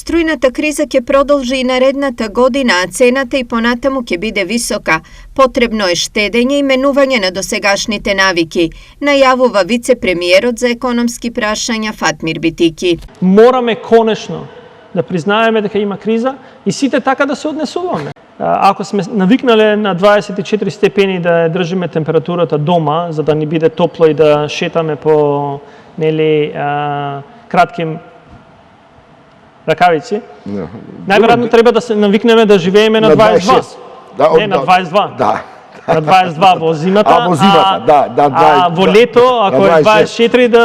Струјната криза ќе продолжи и наредната година, а цената и понатаму ќе биде висока. Потребно е штедење и менување на досегашните навики, најавува вице-премиерот за економски прашања Фатмир Битики. Мораме конечно да признаеме дека има криза и сите така да се однесуваме. Ако сме навикнале на 24 степени да држиме температурата дома, за да ни биде топло и да шетаме по кратки ракавици, најверојатно треба да се навикнеме да живееме на 22. Не, на 22. Да. На 22 во зимата, а во лето, ако е 24, да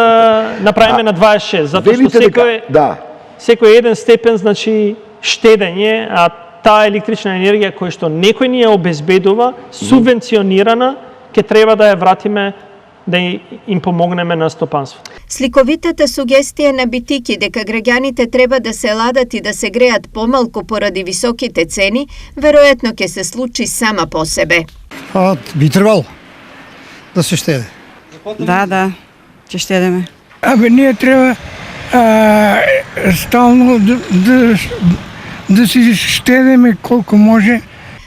направиме на 26. Затоа што секој 1 степен значи штедење, а таа електрична енергија која што некој ни ја обезбедува, субвенционирана, ќе треба да ја вратиме да им помогнеме на стопанството. Сликовитата сугестија на Битики дека граѓаните треба да се ладат и да се греат помалку поради високите цени, веројатно ќе се случи сама по себе. Би требало да се штеде. Да, ќе штедеме. Ние треба стално да си штедеме колку може.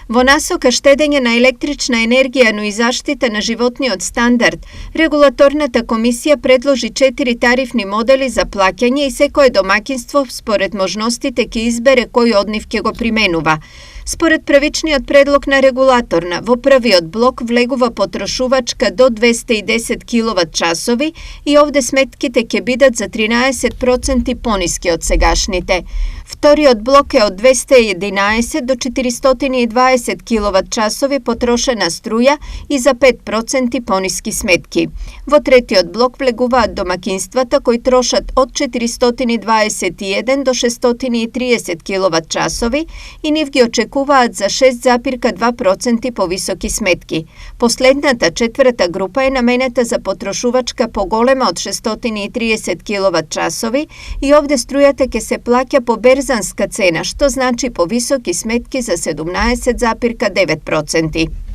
Во насока штедење на електрична енергија, но и заштита на животниот стандард, регулаторната комисија предложи 4 тарифни модели за плаќање и секое домакинство според можностите ќе избере кој од нив ќе го применува. Според првичниот предлог на регулаторна, во првиот блок влегува потрошувачка до 210 киловат-часови и овде сметките ќе бидат за 13% пониски од сегашните. Вториот блок е од 211 до 420 киловат-часови потрошена струја и за 5% пониски сметки. Во третиот блок влегуваат домакинствата кои трошат од 421 до 630 киловат-часови и нив ги очекуваат за 6,2% повисоки сметки. Последната четврта група е наменета за потрошувачка поголема од 630 киловат-часови и овде струјата ќе се плаќа по берзанска цена, што значи повисоки сметки за 17,9%.